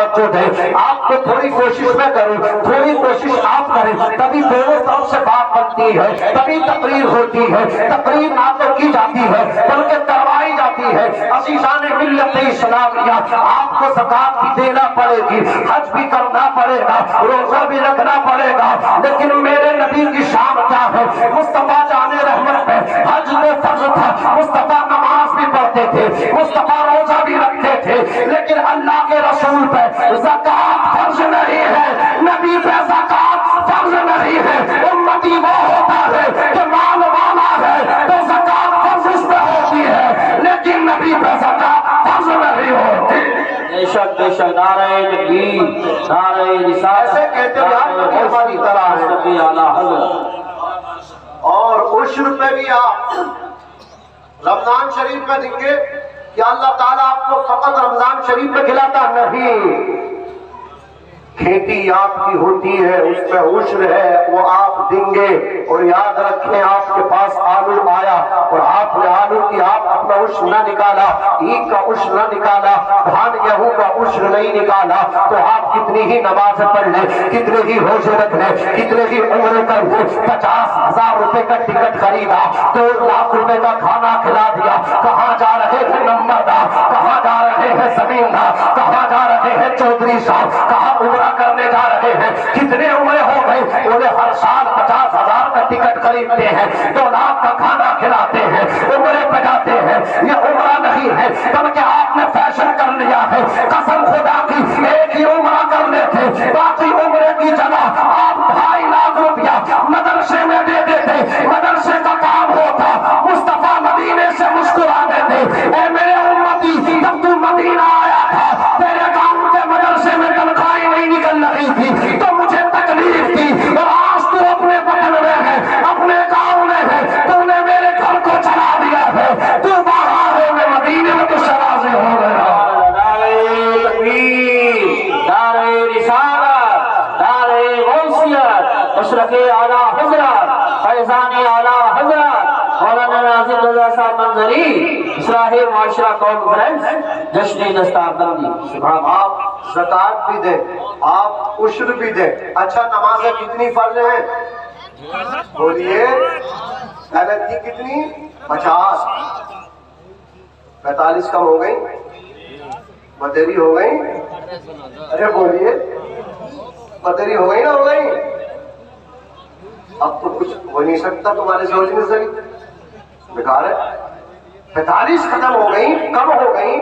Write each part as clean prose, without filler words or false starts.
توجہ دیں. آپ کو تھوڑی کوشش میں کروں, تھوڑی کوشش آپ کریں, تبھی دونوں طرف سے بات بنتی ہے, تبھی تقریر ہوتی ہے. تقریر نہ تو کی جاتی ہے بلکہ کروائی جاتی ہے. عزیزان ملت اسلامیہ, آپ کو زکات بھی دینا پڑے گی, حج بھی کرنا پڑے گا, روزہ بھی رکھنا پڑے گا, لیکن میرے نبی کی شان کیا ہے؟ مصطفیٰ جان رحمت ہے, حج تو فرض تھا, مصطفیٰ نماز بھی پڑھتے تھے, مصطفیٰ روزہ بھی رکھتے تھے, لیکن اللہ کے رسول پہ زکات فرض نہیں ہے, نبی پہ زکات فرض نہیں ہے. امتی وہ ہوتا ہے کہ مال والا ہے تو زکات فرض اس پہ ہوتی ہے, لیکن نبی پہ زکات فرض نہیں ہوتی. بے شک بے شک. نعرہ تکبیر, نعرہ رسالت. ایسے کہتے ہیں آپ ہماری طرح ہے. اعلیٰ حضرت. اور عشر پہ بھی آپ رمضان شریف میں دیں گے کہ اللہ تعالیٰ آپ کو فقط رمضان شریف میں کھلاتا نہیں, کھیتی آپ کی ہوتی ہے, اس پہ عشر ہے, وہ آپ دیں گے. اور یاد رکھیں, آپ کے پاس آلو آیا اور آپ نے آلو کی آپ اپنا عشر نہ نکالا, عید کا عشر نہ نکالا, دھان گیہوں کا عشر نہیں نکالا, تو آپ کتنی ہی نمازیں پڑھ لیں, کتنے ہی روزے رکھ لیں, کتنے ہی عمرے کر لیں, 50,000 روپے کا ٹکٹ خریدا, 2 لاکھ روپے کا کھانا کھلا دیا, کہاں جا رہے ہیں نمبردار, کہاں جا رہے ہیں زمیندار, کہاں جا رہے ہیں چودھری صاحب, کہاں عمرہ کرنے جا رہے ہیں, کتنے عمرے ہو گئے, انہیں ہر سال 50,000 کا ٹکٹ خریدتے ہیں, 2 لاکھ کا کھانا کھلاتے ہیں, عمرے پہ جاتے ہیں. یہ عمرہ نہیں ہے بلکہ آپ نے فیشن کر لیا ہے. قسم خدا کی ایک ہی عمرہ کر لیتے, باقی عمرے کی جگہ آپ 2.5 لاکھ روپیہ مدرسے میں دے دیتے, مدرسے کا کام ہوتا, مصطفیٰ مدینے سے مسکرا دیتے. اے میرے امتی, جب تو مدینہ آیا تھا تیرے گاؤں کے مدرسے میں تنخواہیں نہیں نکل رہی تھی تو مجھے تکلیف تھی, اور آج تو اپنے وطن میں ہے, اپنے گاؤں میں ہے, تو نے میرے گھر کو چلا دیا ہے, تو باہر ہے, میں مدینے میں تو شرازے ہو گیا. نعرہ تکبیر, نعرہ رسالت, نعرہ غوثیت, مشرق اعلیٰ حضرت, فیضان اعلیٰ حضرت مولانا ناظم رضا صاحب منظری, اصلاح معاشرہ کانفرنس, جشن دستار بندی. سبحان اللہ. آپ زکات بھی دیں, آپ عشر بھی دیں. اچھا, نمازیں کتنی فرض ہیں بولیے؟ پہلے تھی کتنی؟ 50. 45 کم ہو گئی, بدری ہو گئی, ارے بولیے, بدری ہو گئی نہ ہو گئی؟ اب تو کچھ ہو نہیں سکتا تمہارے سوچنے سے, بیکار ہے. 45 ختم ہو گئی, کم ہو گئی.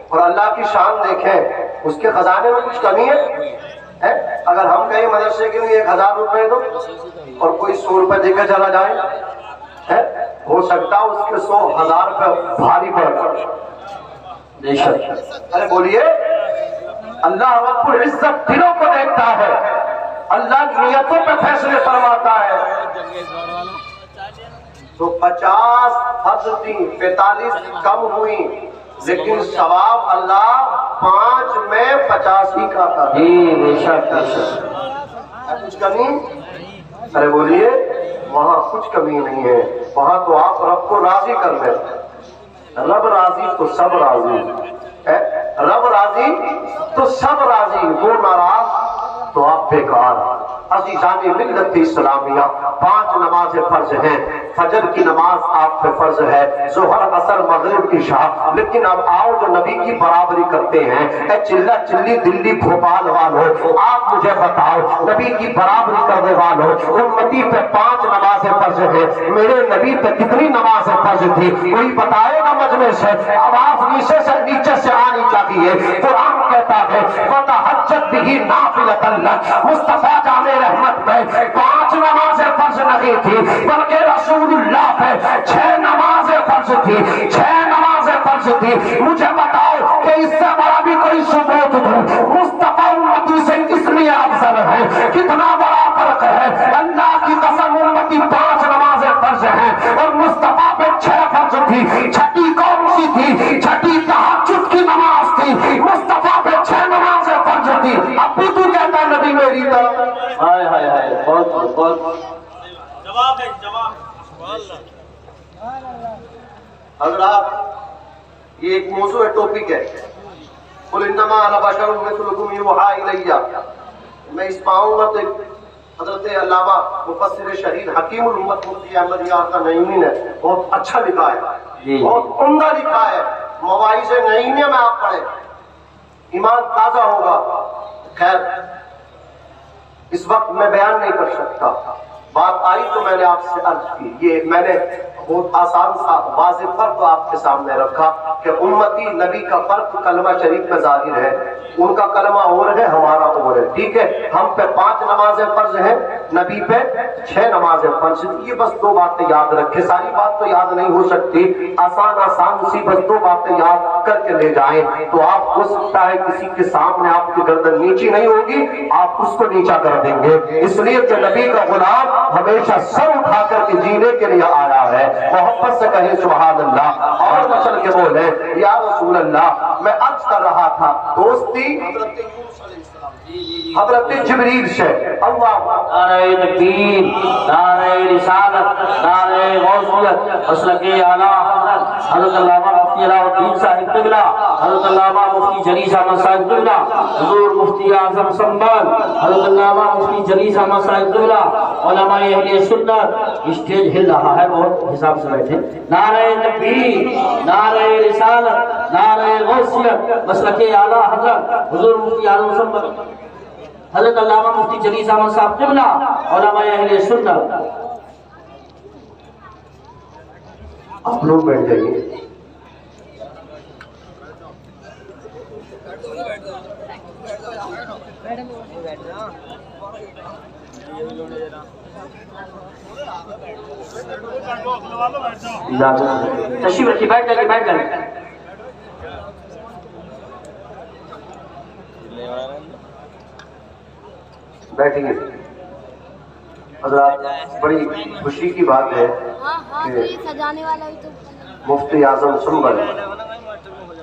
اور اللہ کی شان دیکھیں, اس کے خزانے میں کچھ کمی ہے؟ اگر ہم کہیں مدرسے کے لیے 1000 روپے دو اور کوئی 100 روپے دے کے چلا جائے, ہو سکتا اس کے 100,000 روپے بھاری پڑ جائے. بے شک. ارے بولیے, اللہ رب العزت دلوں کو دیکھتا ہے, اللہ نیتوں پہ فیصلے فرماتا ہے. تو 50 فرض تھی, 45 کم ہوئی, لیکن ثواب اللہ 5 میں 85 کا تھا. جی بے شک بے شک. کچھ کمی؟ ارے بولیے, وہاں کچھ کمی نہیں ہے, وہاں تو آپ رب کو راضی کر لیں. رب راضی تو سب راضی, رب راضی تو سب راضی, وہ ناراض تو آپ بیکار. عزیزان ملت اسلامیہ, 5 نمازیں فرض ہیں. فجر کی نماز آپ پہ فرض ہے, ظہر عصر مغرب عشاء. لیکن اب آؤ جو نبی کی برابری کرتے ہیں, اے چلہ چلی دلی بھوپال والوں, آپ مجھے بتاؤ, نبی کی برابری کرنے والوں, امتی پہ 5 نمازیں فرض ہیں, میرے نبی پہ کتنی نمازیں فرض تھی؟ کوئی بتائے گا مجمع سے؟ آواز نیچے سے آنی چاہیے. قرآن کہتا ہے وَتَحَجَّتْ بِهِ نَافِلَةً لَكَ. مصطفیٰ جان رحمت پہ 5 نمازیں فرض نہیں تھی بلکہ رسول اللہ پہ 6 نمازیں فرض تھی, 6 نمازیں فرض تھی. مجھے بتاؤ کہ اس سے بڑا بھی کوئی ثبوت دوں, مصطفیٰ امتی سے اس لیے افضل ہے, کتنا بڑا فرق ہے. اللہ کی قسم, امتی 5 نمازیں فرض ہیں اور مصطفیٰ پہ 6 فرض تھی. چھٹی کون سی تھی؟ چھٹی تہجد کی نماز تھی. مصطفیٰ پہ 6 نمازیں فرض تھی. اب بھی تو کہتا ہے نبی میری طرف. ہائے ہائے ہائے, بہت بہت جواب ہے, جواب. حضرات, یہ ایک موضوع ہے, ٹاپک ہے. قل انما انا بشر مثلکم یوحی الی، میں اس پاؤں گا تو حضرت علامہ مفسر شہید حکیم الامت مفتی احمد یار کا نعیمی نے بہت اچھا لکھا ہے، بہت عمدہ لکھا ہے، مواعظ نعیمیہ میں آپ پڑھیں، ایمان تازہ ہوگا۔ خیر اس وقت میں بیان نہیں کر سکتا، بات آئی تو میں نے آپ سے عرض کی، یہ میں نے بہت آسان سا واضح فرق آپ کے سامنے رکھا کہ امتی نبی کا فرق کلمہ شریف میں ظاہر ہے، ان کا کلمہ اور ہے، ہمارا اور ہے، ٹھیک ہے؟ ہم پہ 5 نمازیں فرض ہیں، نبی پہ 6 نمازیں فرض ہیں۔ یہ بس 2 باتیں یاد رکھیں، ساری بات تو یاد نہیں ہو سکتی، آسان سی بس 2 باتیں یاد کر کے لے جائیں تو آپ ہو سکتا ہے کسی کے سامنے آپ کی گردن نیچی نہیں ہوگی، آپ اس کو نیچا کر دیں گے، اس لیے کہ نبی کا غلام ہمیشہ سر اٹھا کر کے جینے کے لیے آیا ہے۔ محبت سے کہیں سبحان اللہ، اور مچل کے بولے یا رسول اللہ۔ میں عرض کر رہا تھا دوستی حضرت یونس علیہ السلام، حضرت جبریل سے اللہ نعرہ تکبیر، نعرہ رسالت، نعرہ غوثیت، مسلک اعلیٰ حضرت حضرت علامہ مفتی علاء الدین صاحب قبلہ، حضرت علامہ مفتی جلیس احمد صاحب قبلہ، حضور مفتی اعظم سنبھل، حضرت علامہ مفتی جلیس احمد صاحب قبلہ، علماء اہل سنت۔ اسٹیج ہل رہا ہے، بہت حساب سے بیٹھے۔ نعرہ تکبیر، نعرہ رسالت، نعرہ غوثیت، مسلک اعلیٰ حضرت حضور مفتی اعظم سنبھل، حضرت علامہ مفتی جلیس احمد صاحب قبلہ، علماء اہل سنت۔ آپ لوگ بیٹھ جائیے۔ تشریف رکھیے، بیٹھ جائیے، بیٹھ جائیے۔ بیٹھیے حضرات، بڑی خوشی کی بات ہے کہ سجانے والا بھی تو مفتی اعظم سنبھل،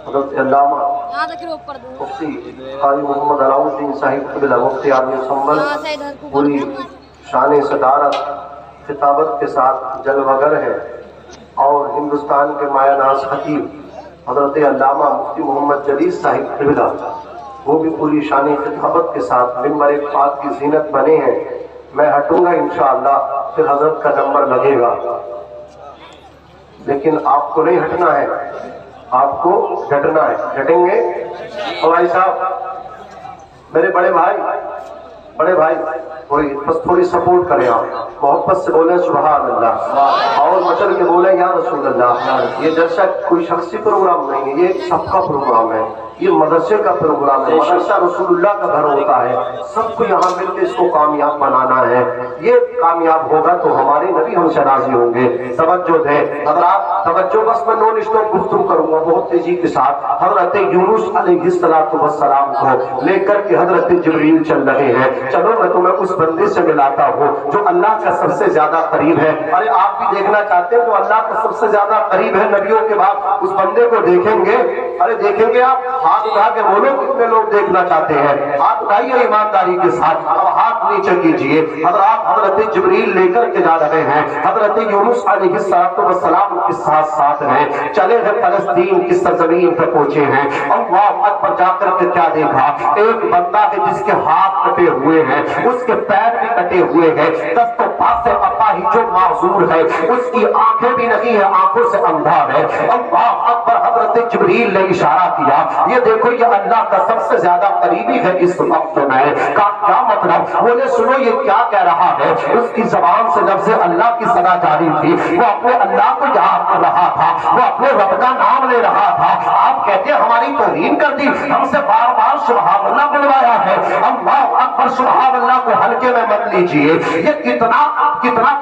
حضرت علامہ یہاں تک اوپر دوں مفتی قاری محمد علاء الدین صاحب قبلہ مفتی اعظم سنبھل یہاں سے ادھر کو پوری شان صدارت خطابت کے ساتھ جلوہ گر ہے، اور ہندوستان کے مایہ ناز خطیب حضرت علامہ مفتی محمد جلیس صاحب قبلہ وہ بھی پوری شان خطابت کے ساتھ ممبر پاک کی زینت بنے ہیں۔ میں ہٹوں گا انشاءاللہ، پھر حضرت کا نمبر لگے گا، لیکن آپ کو نہیں ہٹنا ہے، آپ کو ڈٹنا ہے۔ ڈٹیں گے بھائی صاحب؟ میرے بڑے بھائی بس تھوڑی سپورٹ کریں، آپ محبت سے بولیں سبحان اللہ، اور مچل کے بولیں یا رسول اللہ۔ یہ جلسہ کوئی شخصی پروگرام نہیں ہے، یہ سب کا پروگرام ہے، یہ مدرسے کا پروگرام ہے، مدرسہ رسول اللہ کا گھر ہوتا ہے، سب کو یہاں مل کے اس کو کامیاب بنانا ہے۔ یہ کامیاب ہوگا تو ہمارے نبی ہم سے راضی ہوں گے۔ توجہ دیں حضرات، توجہ، بس میں نون اسٹاپ گفتگو کروں گا بہت تیزی کے ساتھ۔ حضرت یونس علیہ السلام کو لے کر کے حضرت جبریل چل رہے ہیں۔ چلو میں تمہیں اس بندے سے ملاتا ہوں جو اللہ کا سب سے زیادہ قریب ہے۔ ارے آپ بھی دیکھنا چاہتے ہیں جو اللہ کا سب سے زیادہ قریب ہے نبیوں کے بعد؟ اس بندے کو دیکھیں گے؟ ارے دیکھیں گے آپ؟ ہاتھ اٹھا کے بولو کتنے لوگ دیکھنا چاہتے ہیں؟ ہاتھ اٹھائیے ایمانداری کے ساتھ، اب ہاتھ نیچے کیجئے۔ حضرت جبریل لے کر کے جا رہے ہیں، حضرت یونس علیہ السلام کے ساتھ ساتھ ہیں، چلے ہیں فلسطین کی سرزمین پہ پہنچے ہیں۔ اللہ اکبر، جا کر کے کیا دیکھا؟ ایک بندہ ہے جس کے ہاتھ کٹے ہوئے ہیں، اس کے پیر بھی کٹے ہوئے ہیں، دست و پاس اپاہج جو معذور ہے، اس کی آنکھیں بھی نہیں ہیں، آنکھوں سے اندھا ہے۔ اللہ اکبر، حضرت جبریل نے اشارہ کیا، یہ دیکھو یہ اللہ کا سب سے زیادہ قریبی ہے اس وقت میں۔ کیا مطلب؟ بولے سنو یہ کیا کہہ رہا ہے؟ اس کی زبان سے جب سے اللہ کی صدا جاری تھی، وہ اپنے اللہ کو یاد کر رہا تھا، وہ اپنے رب کا نام لے رہا تھا۔ آپ کہتے ہیں ہماری توہین کر دی، ہم سے بار بار سبحان اللہ بلوایا ہے۔ اللہ اکبر، سبحان اللہ کو ہلکے میں مت لیجئے، یہ کتنا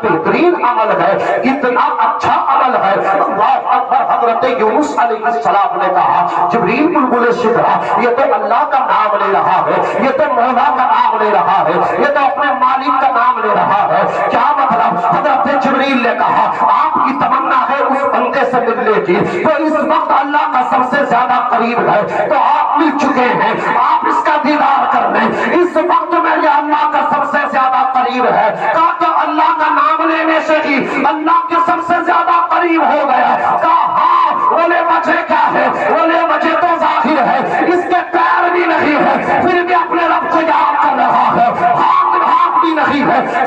بہترین عمل ہے، کتنا اچھا عمل ہے۔ اللہ اکبر، حضرت یونس علیہ السلام نے کہا جبریل بلبل شدرا، یہ تو اللہ کا نام لے رہا ہے، یہ تو مولا کا نام لے رہا ہے، یہ تو اپنے مالک کا نام لے رہا ہے۔ کیا مطلب؟ حضرت جبریل نے کہا آپ کی تمنا ہے اس بندے سے ملنے کی، تو اس وقت اللہ کا سب سے زیادہ قریب ہے، تو آپ مل چکے ہیں، آپ اس کا دیدار کر لیں۔ اس وقت میں یہ اللہ کا سب سے زیادہ قریب ہے، کہا اللہ کا نام لینے سے ہی اللہ کے سب سے زیادہ قریب ہو گیا۔ کہا ہاں، بولے وجہ کیا ہے؟ بولے وجہ تو ظاہر ہے، اس کے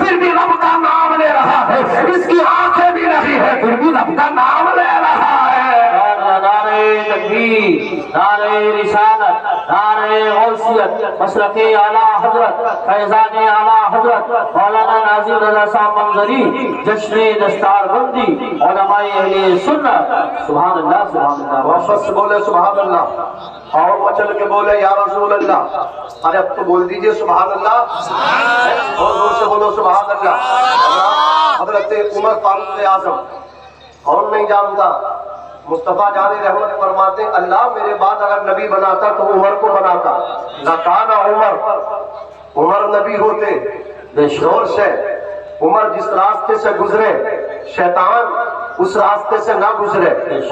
پھر بھی رب کا نام لے رہا ہے، اس کی آنکھیں بھی نہیں ہے پھر بھی رب کا نام لے رہا ہے۔ نعرہ تکبیر، نعرہ رسالت، نعرہ غوثیت، مسلک اعلیٰ حضرت فیضان اعلیٰ حضرت مولانا ناظم رضا صاحب منظری، جشن دستار بندی علماء اہل سنت۔ سبحان اللہ سبحان اللہ۔ محبت سے بولے سبحان اللہ، اور مچل کے بولے یا رسول اللہ۔ ارے اب تو بول دیجئے سبحان اللہ، اور زور سے بولو سبحان اللہ۔ حضرت عمر فاروق اعظم، اور نہیں جانتا، مصطفیٰ جان رحمت فرماتے ہیں اللہ میرے بعد اگر نبی بناتا تو عمر کو بناتا، لکان عمر نبی ہوتے۔ زور سے عمر جس راستے سے گزرے شیطان اس راستے سے نہ گزرے،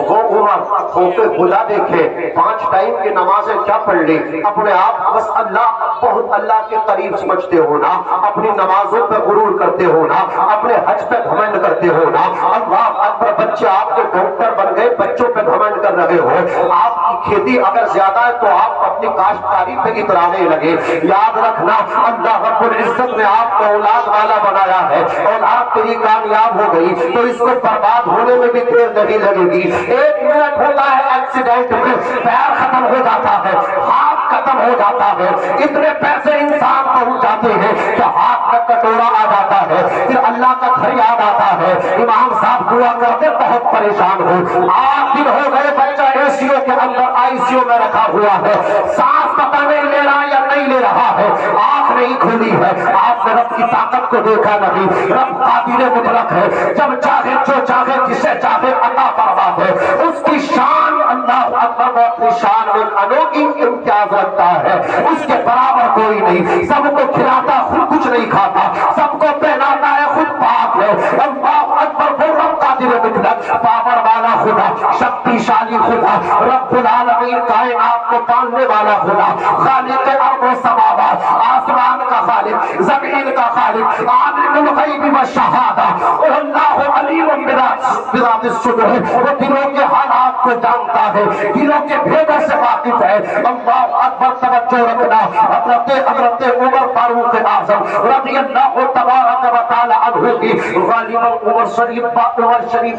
وہ عمر خوف خدا دیکھے، 5 ٹائم کی نمازیں کیا پڑھ لی، اپنے آپ بس اللہ بہت اللہ کے قریب سمجھتے ہونا، اپنی نمازوں پہ غرور کرتے ہونا، اپنے حج پہ گھمنڈ کرتے ہونا۔ اللہ اکبر، بچے آپ کے ڈاکٹر بن گئے، بچوں پہ گھمنڈ کر رہے ہو، آپ کی کھیتی اگر زیادہ ہے تو آپ اپنی کاشتکاری پہ اترانے لگے۔ یاد رکھنا اللہ رب العزت نے آپ کو اولاد والا بنایا ہے، اولاد تیری کامیاب ہو گئی تو اس کو برباد ہونے میں بھی دیر نہیں لگے گی۔ 1 منٹ ہوتا ہے ایکسیڈنٹ میں، پیر ختم ہو جاتا ہے، ہاتھ ختم ہو جاتا ہے، اتنے پیسے انسان پہنچ جاتے ہیں کہ ہاتھ میں کٹورا آ جاتا ہے، پھر اللہ کا گھر یاد آتا ہے، امام صاحب دعا کرتے بہت پریشان ہو، 8 دن ہو گئے بچہ ACO کے اندر ICU میں رکھا ہوا ہے، سانس پتہ نہیں لے رہا یا نہیں لے رہا ہے، آنکھ نہیں کھلی ہے۔ آپ نے رب کی طاقت کو دیکھا نہیں، رب قادر مطلق ہے، جب چاہے جو چاہے جسے چاہے عطا فرما ہے، اس کی شان اللہ اکبر، وہ اپنی شان میں انوکھی امتیاز رکھتا ہے، اس کے برابر کوئی نہیں، سب کو کھلاتا خود کچھ نہیں کھاتا، سب کو پہناتا ہے خود پاک ہے۔ اللہ اکبر، وہ رب قادر مطلق، پاور والا خدا، شکتی شالی خدا، رب العالمین، کائنات کو پالنے والا خدا، خالق ارض و سماوات، آسمان کا خالق، زمین کا خالق، عالم الغیب والشہادہ، اللہ علیم بذات الصدور، وہ دلوں کے حالات کو جانتا ہے، دلوں کے بھیدوں سے واقف ہے۔ اللہ اکبر، توجہ رکھنا، حضرت عمر فاروق اعظم رضی اللہ تبارک و تعالی عنہ کی غالباً عمر شریف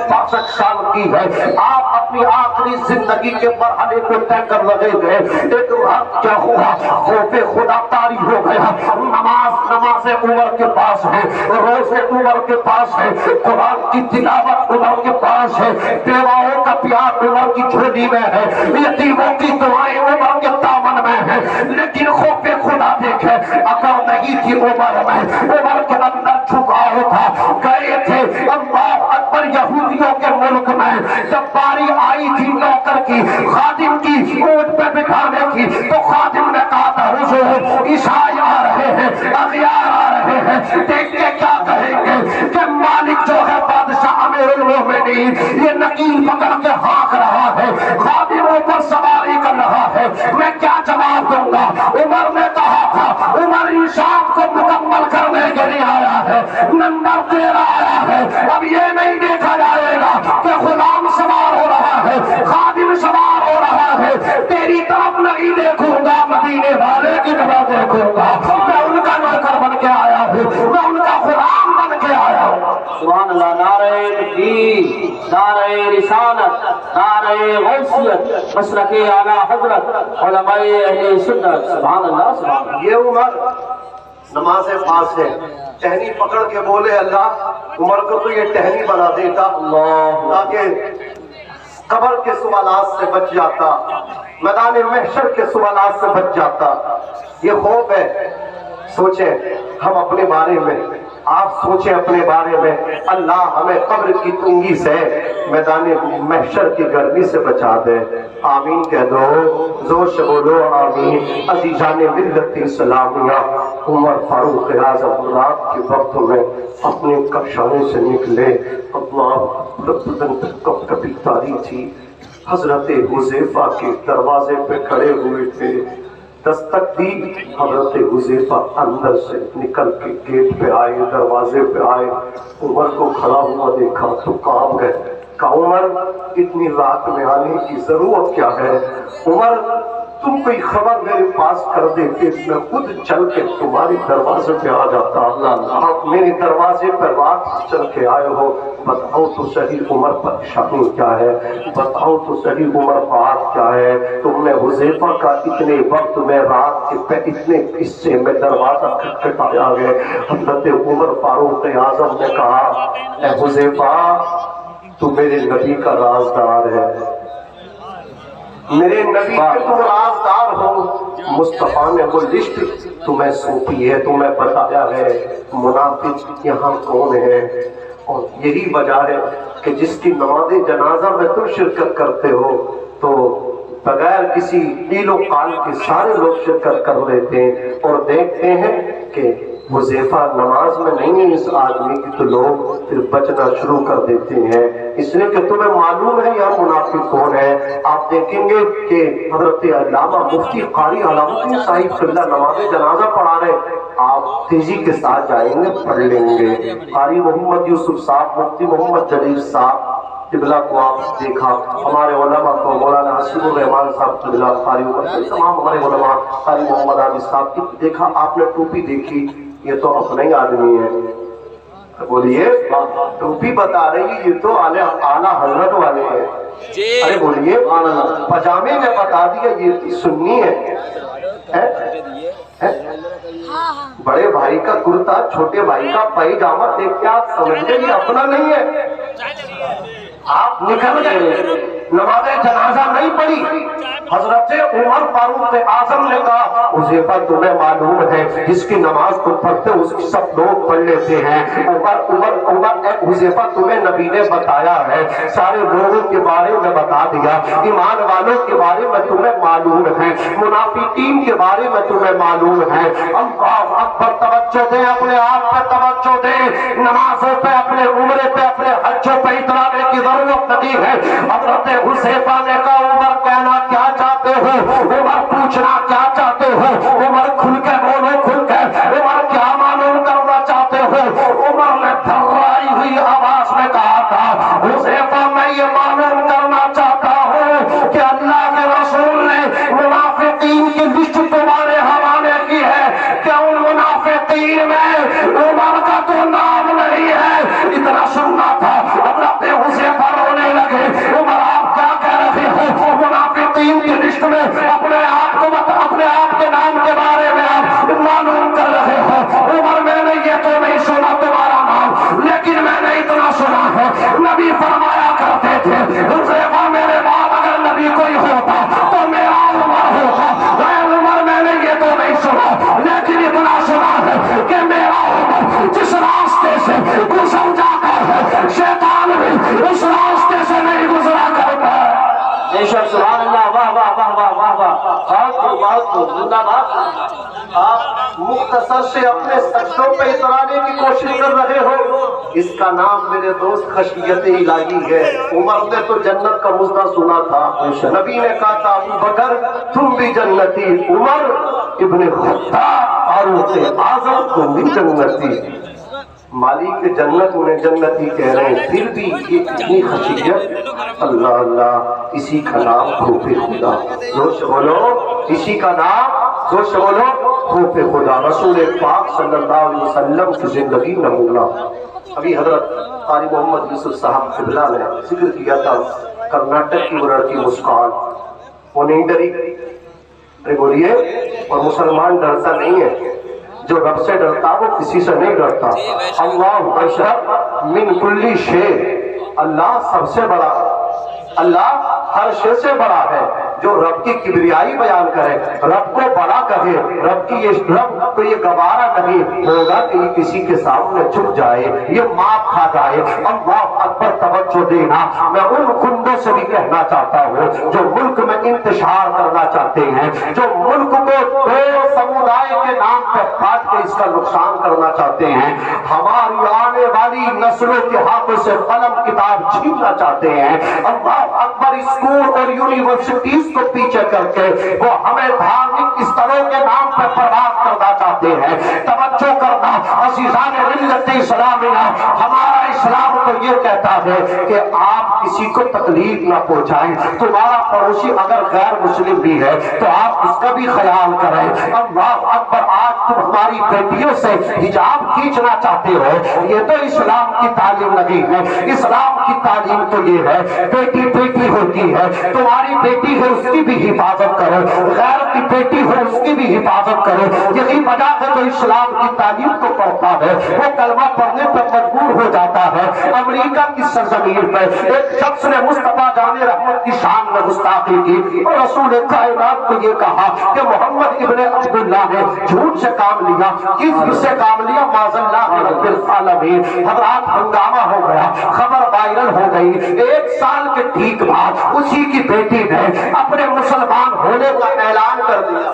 65 سال کی ہے۔ آپ اپنی آخری زندگی کے مرحلے کو طے کر لگے گئے، ایک وقت کیا ہوا، خوف خدا طاری ہو گیا، نماز عمر کے پاس ہے، روزے عمر کے پاس ہے، قرآن کی تلاوت عمر کے پاس ہے، بیواؤں کا پیار عمر کی جھولی میں ہے، یتیموں کی دعائیں عمر کے دامن میں ہے، لیکن خوف خدا دیکھے اگر نہیں تھی عمر میں، عمر کے اندر جھکاؤ تھا، گئے تھے اللہ اکبر یہودیوں کے ملک میں، جب باری آئی تھی نوکر کی، خادم کی اونٹ پہ بٹھانے کی، تو خادم نے کہا تھا حضور عیسائی آ رہے ہیں، اغیار آ رہے ہیں، دیکھ کے کیا کہیں گے کہ مالک جو ہے بادشاہ امیر المومنین یہ نکیل پکڑ کے ہانک رہا ہے، خادموں پر سواری کر رہا ہے، میں کیا جواب دوں گا؟ عمر نے کہا تھا عمر انشاء کو مکمل کرنے کے لیے آیا ہے، نمبر 13 آیا ہے، اب یہ نہیں دیکھا جائے گا کہ غلام سوار ہو رہا ہے، خادم سوار ہو رہا ہے، تیری طرف نہیں دیکھوں گا، مدینے والے کی طرف دیکھوں گا، میں ان کا نوکر بن کے آیا ہوں، میں ان کا غلام بن کے آیا ہوں۔ سبحان اللہ، نعرہ تکبیر، نعرہ رسالت، نعرہ غوثیت، مسلک اعلیٰ حضرت علماء اہل سنت۔ سبحان اللہ سبحان اللہ۔ یہ عمر نماز پاس ہے، ٹہنی پکڑ کے بولے اللہ عمر کو تو یہ ٹہنی بنا دیتا تاکہ قبر کے سوالات سے بچ جاتا، میدان محشر کے سوالات سے بچ جاتا۔ یہ خوف ہے۔ سوچیں ہم اپنے بارے میں، آپ سوچیں اپنے بارے میں، اللہ ہمیں قبر کی تنگی سے، میدان محشر کی گرمی سے بچا دے۔ آمین کہہ دو، زور سے بولو آمین۔ عزیزان ملت اسلامیہ، عمر فاروق اعظم رات کے وقت میں اپنے کفشانے سے نکلے، کبھی تاری تھی، حضرت حذیفہ کے دروازے پہ کھڑے ہوئے تھے، دستک دی، حضرت حذیفہ اندر سے نکل کے گیٹ پہ آئے، دروازے پہ آئے، عمر کو کھڑا ہوا دیکھا تو کام گئے، کہا عمر اتنی رات میں آنے کی ضرورت کیا ہے؟ عمر تم کوئی خبر میرے پاس کر دیتے میں خود چل کے تمہارے دروازے پہ آ جاتا. آپ میرے دروازے پر رات چل کے آئے ہو, بتاؤ تو صحیح عمر پریشانی کیا ہے, بتاؤ تو صحیح عمر بات کیا ہے. تم نے حذیفہ کا اتنے وقت میں رات کے اتنے حصے میں دروازہ کھٹکھٹایا ہے. حضرت عمر فاروق اعظم نے کہا, اے حذیفہ تو میرے نبی کا رازدار ہے, میرے نبی کے تم رازدار ہو. مصطفیٰ نے وہ لسٹ تمہیں سونپی ہے, تمہیں بتایا ہے منافق یہاں کون ہے. اور یہی وجہ ہے کہ جس کی نماز جنازہ میں تم شرکت کرتے ہو تو بغیر کسی قیل و قال کے سارے لوگ شرکت کر لیتے ہیں اور دیکھتے ہیں کہ حذیفہ نماز میں نہیں ہے اس آدمی کی, تو لوگ پھر بچنا شروع کر دیتے ہیں. اس لیے کہ تمہیں معلوم ہے یہاں منافق کون ہے. آپ دیکھیں گے کہ حضرت علامہ مفتی قاری علامہ الدین صاحب قبلہ نماز جنازہ پڑھا رہے, آپ تیزی کے ساتھ جائیں گے پڑھ لیں گے. قاری محمد یوسف صاحب, مفتی محمد جلیل صاحب قبلہ کو آپ دیکھا, ہمارے علماء کو مولانا حسین الرحمان صاحب قبلہ, قاری تمام ہمارے علماء, قاری محمد عابد صاحب کی دیکھا, آپ نے ٹوپی دیکھی, یہ تو اپنا ہی آدمی ہے. بولیے ٹوپی بتا رہی یہ تو اعلیٰ حضرت والے ہیں. ارے بولیے پجامے نے بتا دیا یہ سنی ہے. بڑے بھائی کا کرتا, چھوٹے بھائی کا پیجامہ دیکھ کے آپ سمجھ گئے یہ اپنا نہیں ہے. آپ نکل گئے, نماز جنازہ نہیں پڑھی. حضرت عمر فاروق اعظم نے کہا, حذیفہ تمہیں معلوم ہے جس کی نماز تم پڑھتے اس کی سب لوگ پڑھ لیتے ہیں. عمر حذیفہ تمہیں نبی نے بتایا ہے, سارے لوگوں کے بارے میں بتا دیا, ایمان والوں کے بارے میں تمہیں معلوم ہے, منافقین کے بارے میں تمہیں معلوم ہے. اللہ اکبر, توجہ دیں, اپنے آپ پہ توجہ دیں, نمازوں پہ, اپنے عمرے پہ, اپنے حجوں پہ اترانے کی ضرورت نہیں ہے. حضرت حذیفہ نے کہا, عمر کہنا کیا چاہتے ہو, عمر پوچھنا کیا چاہتے ہو, عمر کھل کے بولو, کھل کے, عمر کیا معلوم کرنا چاہتے ہو. عمر نے تھرائی ہوئی آواز میں کہا تھا, حذیفہ میں یہ معلوم کرنا چاہتا ہوں کہ اللہ کے رسول نے منافقین کی لسٹ تمہارے حوالے کی ہے, کہ ان منافقین میں عمر کا تو نام نہیں ہے. اتنا سننا تھا. حضرت حذیفہ رونے لگے, عمر آپ کیا کہہ رہے ہو, منافقین کی لسٹ میں اپنے آپ کو اپنے آپ کے نام کے بارے میں آپ معلوم کر رہے ہو. عمر میں نے یہ تو نہیں سنا تمہارا نام, لیکن میں نے اتنا سنا ہے نبی فرمایا کرتے تھے, حذیفہ میرے بعد اگر نبی کوئی ہوتا تو میرا عمر ہوتا. غیر عمر میں نے یہ تو نہیں سنا, لیکن اتنا سنا ہے کہ میرا عمر جس راستے سے گزر جاتا ہے شیطان بھی اس راستے سے نہیں گزرا کرتا ہے. بے شک, سبحان اللہ, واہ واہ واہ واہ واہ واہ, بہت خوب, زندہ باد. آپ مختصر سے اپنے سجدوں پہ اترانے کی کوشش کر رہے ہو. اس کا نام میرے دوست خشیت الہی ہے. عمر نے تو جنت کا مژدہ سنا تھا, نبی نے کہا تھا ابو بکر تم بھی جنتی, عمر ابن خطاب فاروق اعظم تم بھی جنتی. مالک جنت انہیں جنتی کہہ رہے ہیں, پھر بھی یہ اتنی خشیت. اللہ اللہ, اسی کا نام خوف خدا. جوش بولو, اسی کا نام, جوش بولو, خوف خدا. رسول پاک صلی اللہ علیہ وسلم کی زندگی نمونہ. ابھی حضرت قاری محمد یوسف صاحب قبلہ نے ذکر کیا تھا کرناٹک کی وہ لڑکی مسکان, وہ نہیں ڈری. ارے بولیے, اور مسلمان ڈرتا نہیں ہے, جو رب سے ڈرتا وہ کسی سے نہیں ڈرتا. اللہ اشرف من کل شے, اللہ سب سے بڑا, اللہ ہر شے سے بڑا ہے. جو رب کی کبریائی بیان کرے, رب کو بڑا کہے, رب کی یہ رب کو یہ گوارا نہیں ہوگا کہ یہ کسی کے سامنے چھپ جائے, یہ ماپ کھا جائے. اللہ اکبر, توجہ دینا. میں ان گنڈوں سے بھی کہنا چاہتا ہوں جو ملک میں انتشار کرنا چاہتے ہیں, جو ملک کو دو سمودائے کے نام پہ کاٹ کے اس کا نقصان کرنا چاہتے ہیں, ہماری آنے والی نسلوں کے ہاتھوں سے قلم کتاب چھیننا چاہتے ہیں. اللہ اکبر, اسکول اور یونیورسٹیز کو پیچھے کر کے وہ ہمیں دھارمک استروں کے نام پہ برباد کرنا چاہتے ہیں. توجہ کرنا عزیزان ملت اسلامیہ, ہمارا اسلام تو یہ کہتا ہے کہ آپ کسی کو تکلیف نہ پہنچائیں. تمہارا پڑوسی اگر غیر مسلم بھی ہے تو آپ اس کا بھی خیال کریں. اللہ اکبر. آج تم ہماری بیٹیوں سے حجاب کھینچنا چاہتے ہو، یہ تو اسلام کی تعلیم نہیں ہے. اسلام کی تعلیم تو یہ ہے بیٹی بیٹی ہوتی ہے. تمہاری بیٹی ہے اس کی بھی حفاظت کرو، غیر کی بیٹی ہے اس کی بھی حفاظت کرو. یہی وجہ ہے تو اسلام کی تعلیم کو پڑھتا ہے وہ کلمہ پڑھنے پر مجبور ہو جاتا ہے. امریکہ کی سرزمین پر ایک شخص نے مصطفیٰ جان رحمت کی شان میں گستاخی کی اور رسول کائنات کو یہ کہا کہ محمد ابن عبداللہ نے جھوٹ سے کام لیا. کس سے کام لیا؟ معاذ اللہ رب العالمین. حضرات ہنگامہ ہو گیا، خبر وائرل ہو گئی. 1 سال کے ٹھیک بعد اسی کی بیٹی نے اپنے مسلمان ہونے کا اعلان کر دیا.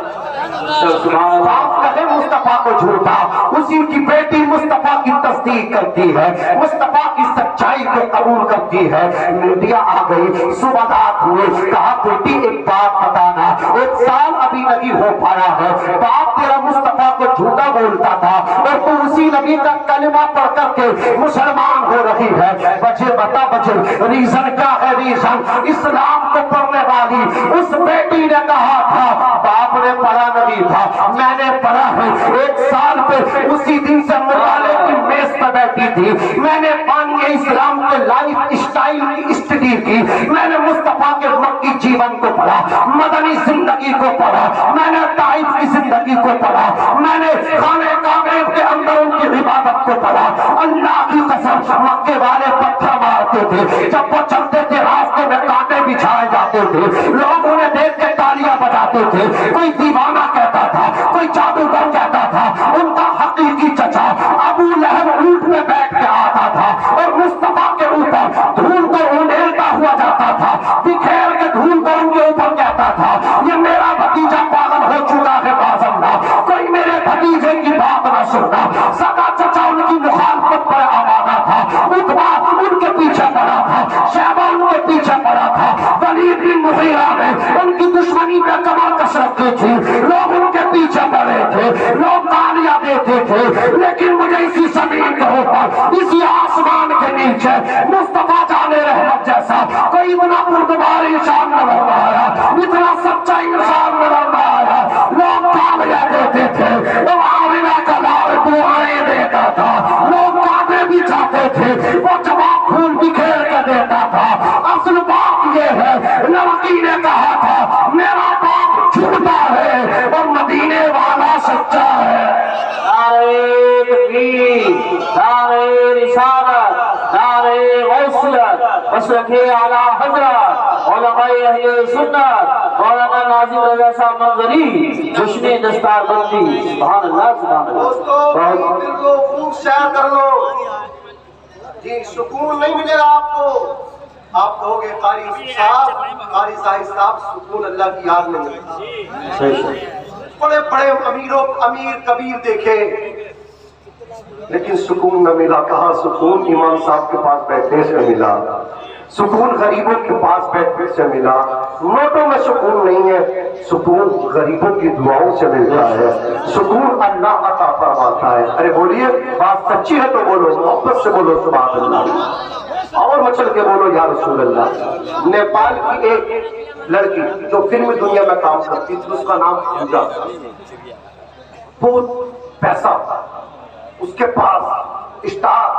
باپ کہے مصطفیٰ کو جھوٹا، اسی کی بیٹی مصطفیٰ کی تصدیق کرتی ہے، مصطفیٰ کی سچائی کو قبول کرتی ہے. میڈیا آ گئی، صبح ہوئے، کہا بیٹی ایک بات بتانا، 1 سال ابھی نہیں ہو پایا ہے، باپ تیرا مصطفیٰ کو جھوٹا بولتا تھا اور تو اسی نبی کا کلمہ پڑھ کر کے مسلمان ہو رہی ہے. بچے بتا بچے ریزن کیا ہے؟ ریزن اسلام کو پڑھنے والی اس بیٹی نے کہا تھا باپ نے پڑھا نہیں تھا، میں نے پڑھا ہے. 1 سال پہ اسی دن سے مطالعے کی میز پہ بیٹھی تھی. میں نے پانی اسلام کے لائف اسٹائل کی اسٹڈی کی. میں نے مصطفیٰ کے مکی جیون کو پڑھا، مدنی زندگی کو پڑھا، میں نے طائف کی زندگی کو پڑھا، میں نے خانہ کعبہ کے اندر ان کی عبادت کو پڑھا. اللہ کی قسم مکے والے پتھر مارتے تھے، جب وہ چلتے تھے راستے میں کانٹے بچھائے جاتے تھے، لوگ انہیں دیکھ کے تالیاں بجاتے تھے. کوئی دیوانہ کہتا تھا، کوئی جادوگر کہتا تھا. ان کا حقیقی چچا ابو لہب اونٹ میں بیٹھ کے آتا تھا اور مصطفیٰ کے اوپر دھول کو اونڈیلتا ہوا جاتا تھا، بکھیر کے دھول کو ان کے اوپر کہتا تھا یہ میرا بھتیجا پاگل ہو چکا ہے. باز اللہ کوئی میرے بھتیجے کی بات نہ سننا. سگا چچا ان کی مخالفت پر آمادہ تھا. عتبہ ان کے پیچھے پڑا تھا، شیبہ ان کے پیچھے پڑا تھا. ولید بن مغیرہ نے ان کی دشمنی پہ کمر کسرت کی تھی، لوگ ان کے پیچھے پڑے تھے، لوگ تالیاں دیتے تھے. لیکن مجھے اسی زمین کے اوپر، اسی آسمان کے نیچے مصطفیٰ جان رحمت جیسا کوئی بنا پردگار انسان نظر نہ آیا، اتنا سچا انسان نظر نہ آیا. لوگ تالیاں دیتے تھے، وہ آمینہ کا لال دعائیں دیتا تھا، لوگ کعبے بھی چاہتے تھے، وہ جواب پھول بکھیر کے دیتا تھا. اصل بات یہ ہے نبی نے کہا تھا میرا باپ جھوٹا ہے اور مدینے والا سچا ہے. نعرہ تکبیر، نعرہ رسالت، نعرہ غوثیت، مسلک اعلی حضرت علماء اہل سنت مولانا ناظم رضا صاحب منظری جشن دستار بندی. سبحان اللہ سبحان اللہ. دوستو پھر لو خوب سیر کر لو جی. سکون نہیں ملے گا آپ کو. آپ کہو گے قاری صاحب سکون اللہ کی یاد میں ملتا. بڑے بڑے امیر کبیر دیکھے لیکن سکون نہ ملا. کہاں سکون امام صاحب کے پاس بیٹھنے سے ملا، سکون غریبوں کے پاس بیٹھنے سے ملا. نوٹوں میں سکون نہیں ہے، سکون غریبوں کی دعاؤں سے ملتا ہے. سکون اللہ عطا فرماتا ہے. ارے بولیے بات سچی ہے تو بولو، محبت سے بولو سبحان اللہ، اور مچل کے بولو یا رسول اللہ. نیپال کی ایک لڑکی جو فلم دنیا میں کام کرتی تھی، اس کا نام پوجا. بہت پیسہ، اس کے پاس اسٹار،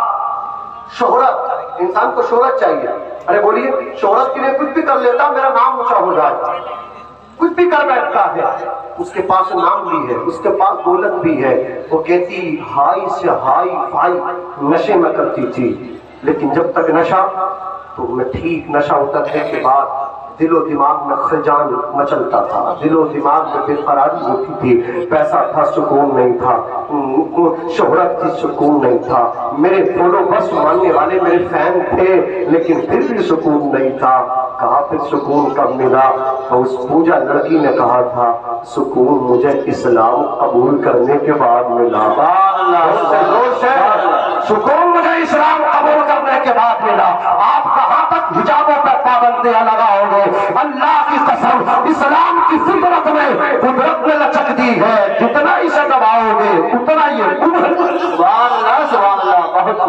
شہرت. انسان کو شہرت چاہیے. ارے بولیے شہرت کے لیے کچھ بھی کر لیتا، میرا نام اونچا ہو جائے، کچھ بھی کر بیٹھتا ہے. اس کے پاس نام بھی ہے، اس کے پاس دولت بھی ہے. وہ کہتی ہائی سے ہائی فائی نشے میں کرتی تھی، لیکن جب تک نشہ تو میں ٹھیک نشہ اترنے کے بعد دل و دماغ میں خلجان مچلتا تھا، دل و دماغ میں بے قراری ہوتی تھی. پیسہ تھا سکون نہیں تھا، شہرت تھی سکون نہیں تھا. میرے فالو بس ماننے والے میرے فین تھے لیکن پھر بھی سکون نہیں تھا. کہا پھر سکون کب ملا؟ تو اس پوجا لڑکی نے کہا تھا سکون مجھے اسلام قبول کرنے کے بعد ملا. سکون مجھے اسلام قبول کرنے کے بعد ملا. آپ کہاں تک حجابوں پر پابندیاں لگاؤ گے؟ اللہ کی قسم اسلام کی فطرت میں قدرت نے لچک دی ہے، جتنا اسے دباؤ گے اتنا یہ سبحان اللہ سبحان اللہ. بہت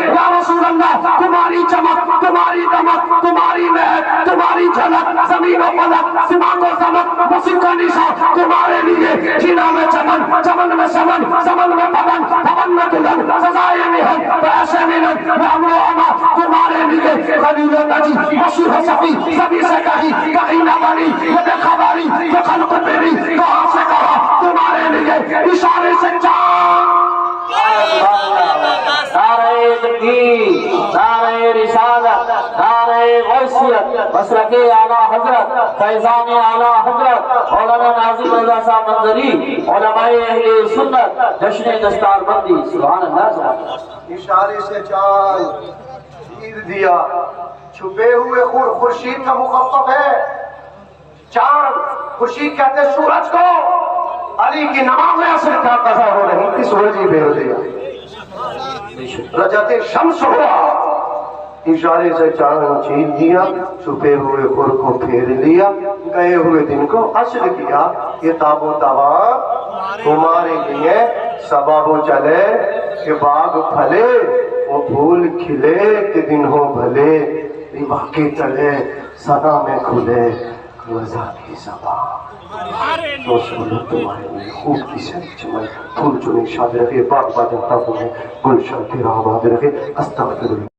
یا رسول اللہ تمہاری چمک تمہاری دمک تمہاری مہک تمہاری جھلک زمین و فلک سماق و سمک مسک و نشان تمہارے لیے جینا میں چمن چمن میں سمن سمن میں پون پون میں دلہن سزائے محن پیسے ملن رحم و اما تمہارے لیے خلیل و نجی مشہور صفی سبھی سے کہیں نہ بنی یہ بے خبری یہ خلق میری کہاں سے کہا تمہارے لیے اشارے سے چاند نعرہ تکبیر نعرہ رسالت نعرہ غوثیت مسلک اعلی حضرت فیضان اعلی حضرت مولانا ناظم رضا صاحب منظری علماء اہل سنت جشن دستار بندی سبحان اللہ اشارے سے چاند چیر دیا چھپے ہوئے خورشید کا مخفف ہے چاند خورشید کہتے ہیں سورج کو علی کی نماز عصر کا قضا ہو رہی تھی سورج ہی بے ہو دیا رجت شمس ہوا اشارے سے چاند چیر دیا چھپے ہوئے خور کو پھیر لیا گئے ہوئے دن کو حشر کیا یہ تاب و توا تمہارے لیے سبب و چلے کہ باغ پھلے وہ پھول کھلے کہ دن ہو بھلے ربا کے تلے سنا میں کھلے رضا کی زبان تو سنو تمہارے لیے خوب کی سر چمن پھول چنے شاد رکھے باغ باجن تاکوں میں گلشن کی راہ باد رکھے استغفر